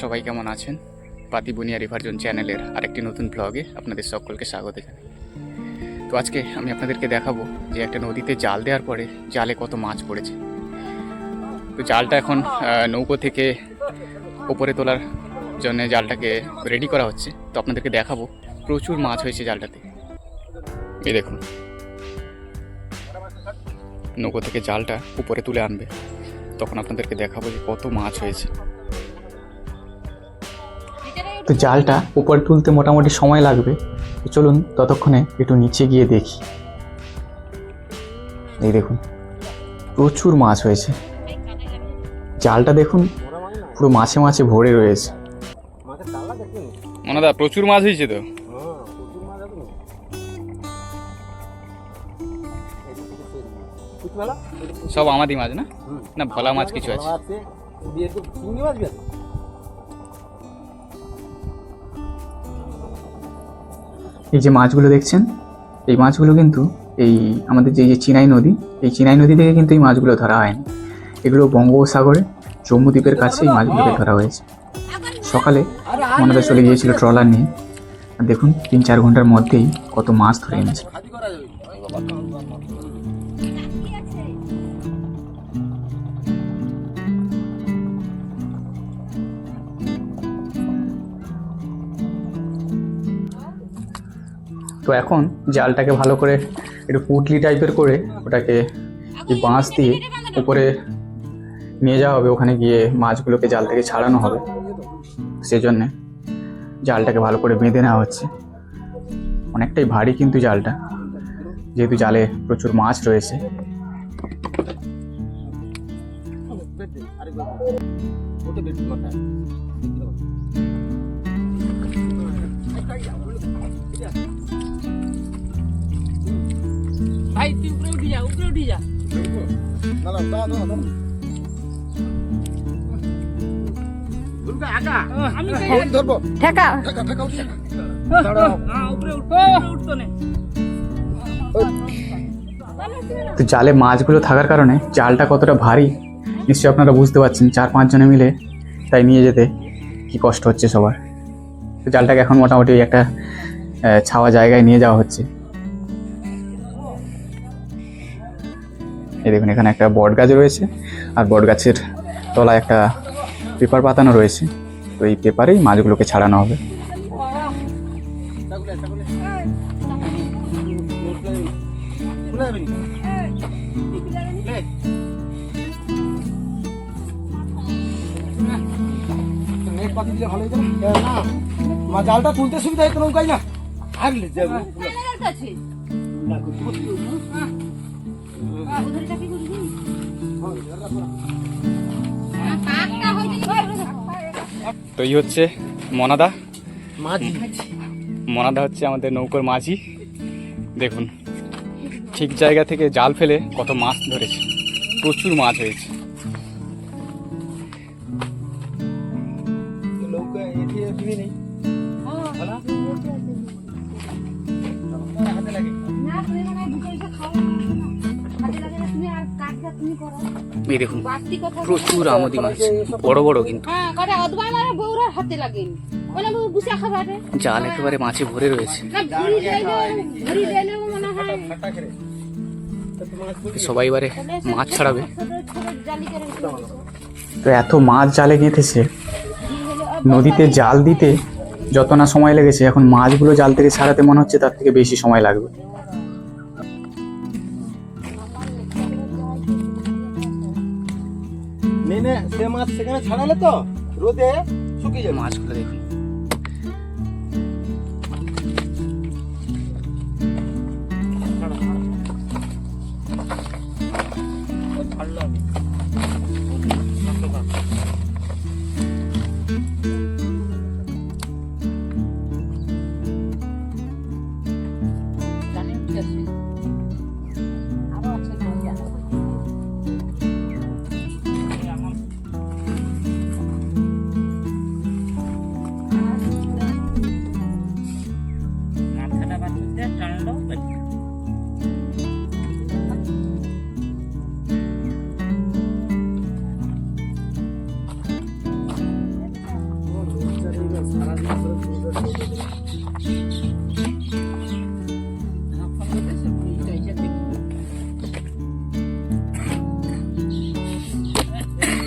সবাই কেমন আছেন? পাতি বুনিয়া রিভারজন চ্যানেলের আরেকটি নতুন ব্লগে আপনাদের সকলকে স্বাগত জানাই। তো আজকে আমি আপনাদেরকে দেখাবো যে একটা নদীতে জাল দেওয়ার পরে জালে কত মাছ পড়েছে। তো জালটা এখন নৌকো থেকে ওপরে তোলার জন্য জালটাকে রেডি করা হচ্ছে। তো আপনাদেরকে দেখাবো প্রচুর মাছ হয়েছে জালটাতে। এই দেখুন, নৌকো থেকে জালটা উপরে তুলে আনবে, তখন আপনাদেরকে দেখাবো যে কত মাছ হয়েছে। তো জালটা উপরে তুলতে মোটামুটি সময় লাগবে, তো চলুন ততক্ষণে একটু নিচে গিয়ে দেখি। এই দেখুন, প্রচুর মাছ হয়েছে। জালটা দেখুন পুরো মাছে মাছে ভরে রয়েছে। মনে দা প্রচুর মাছ হয়েছে তো। সব আমাদের মাছ না, না ভোলা মাছ কিছু আছে। এই যে মাছগুলো দেখছেন, এই মাছগুলো কিন্তু এই আমাদের যে চিনাই নদী, এই চিনাই নদী থেকে কিন্তু এই মাছগুলো ধরা হয়নি। এগুলো বঙ্গোপসাগরে জম্মুদ্বীপের কাছে এই মাছগুলোকে ধরা হয়েছে। সকালে মনে চলে গিয়েছিল ট্রলার নিয়ে, আর দেখুন 3-4 ঘন্টার মধ্যেই কত মাছ ধরে এনেছে। তো এখন জালটাকে ভালো করে একটু পুটলি টাইপের করে ওটাকে এই বাঁশ দিয়ে উপরে নিয়ে যাওয়া হবে। ওখানে গিয়ে মাছগুলোকে জাল থেকে ছাড়ানো হবে, সেজন্যে জালটাকে ভালো করে বেঁধে নেওয়া হচ্ছে। অনেকটাই ভারী কিন্তু জালটা, যেহেতু জালে প্রচুর মাছ রয়েছে। ভাই তুই উপরে উঠে যা, উপরে উঠে যা। না না দাও দাও দাও। গুরুকা আগা আমি কই ধরবো। ঠেকা ঠেকা ঠেকা উঠে যা। দাঁড়াও। হ্যাঁ উপরে উঠতো না। তো জালে মাছগুলো থাকার কারণে জালটা কতটা ভারী নিশ্চয়ই আপনারা বুঝতে পারছেন। 4-5 জনে মিলে তাই নিয়ে যেতে কি কষ্ট হচ্ছে সবার। তো জালটাকে এখন মোটামুটি একটা ছাওয়া জায়গায় নিয়ে যাওয়া হচ্ছে। এই দেখুন, এখানে একটা বট গাছ রয়েছে, আর বট গাছের তলায় একটা পেপার পাতানো রয়েছে। তো এই পেপারেই মাছগুলোকে ছাড়ানো হবে। জালটা তুলতে সুবিধা হতো নৌকায় না আগলে যাবে। তো এই হচ্ছে মনাদা মাঝি। মনাদা হচ্ছে আমাদের নৌকোর মাঝি। দেখুন, ঠিক জায়গা থেকে জাল ফেলে কত মাছ ধরেছে, প্রচুর মাছ হয়েছে। এই দেখুন, প্রচুর আমদি মাছ, বড় বড় কিন্তু। জাল একেবারে মাছে ভরে রয়েছে। সবাই এবারে মাছ ছাড়াবে। তো এত মাছ জালে গেঁথেছে, নদীতে জাল দিতে যত না সময় লেগেছে, এখন মাছগুলো জাল থেকে ছাড়াতে মনে হচ্ছে তার থেকে বেশি সময় লাগবে। সে মাছ সেখানে ছাড়ালে তো রোদে শুকিয়ে যাবে। মাছগুলো দেখুন,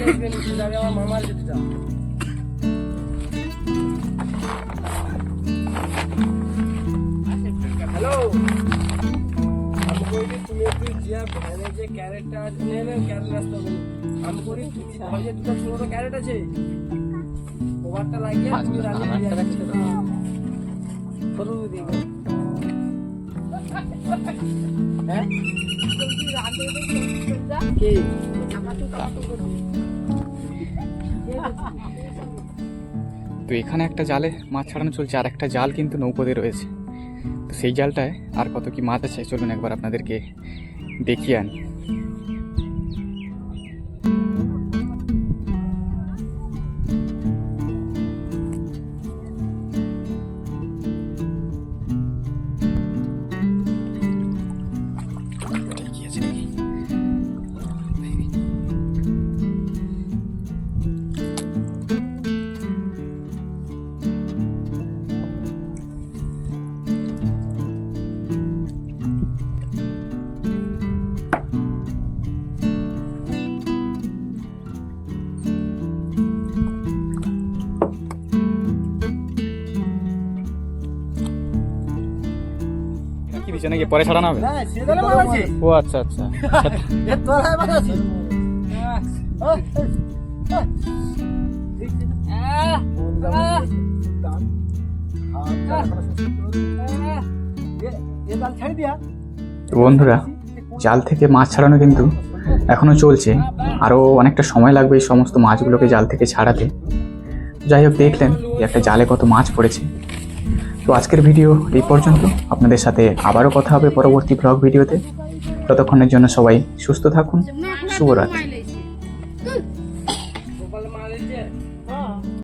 আমার মামার যেটা হ্যালো আমি কইলি তুমি একটু জিয়া ভ্যানে যে ক্যারেটটা নিয়ে নে ক্যারেট রাস্তা বলি আমি করি ভাইয়ে দুটো ছোট ক্যারেট আছে ওভারটা লাগিয়ে তুমি রান্না দিয়ে রাখছো শুরু দিয়ে হ্যাঁ কি তো এখানে একটা জালে মাছ ছাড়ানো চলছে, আর একটা জাল কিন্তু নৌকোতে রয়েছে। তো সেই জালটায় আর কত কি মাছ আছে চলুন একবার আপনাদেরকে দেখিয়ে আনি। ঠিকই আছে, ঠিকই। কি দিচ্ছে নাকি পরে ছাড়ানো হবে? না সেদালে মাছ আছে ও আচ্ছা আচ্ছা। এ তোরায় মাছ আছে তো বন্ধুরা, জাল থেকে মাছ ছাড়ানো কিন্তু এখনো চলছে, আরও অনেকটা সময় লাগবে এই সমস্ত মাছগুলোকে জাল থেকে ছাড়াতে। যাই হোক, দেখলেন যে একটা জালে কত মাছ পড়েছে। তো আজকের ভিডিও এই পর্যন্ত। আপনাদের সাথে আবারও কথা হবে পরবর্তী ব্লগ ভিডিওতে। ততক্ষণের জন্য সবাই সুস্থ থাকুন। শুভরাত্রি।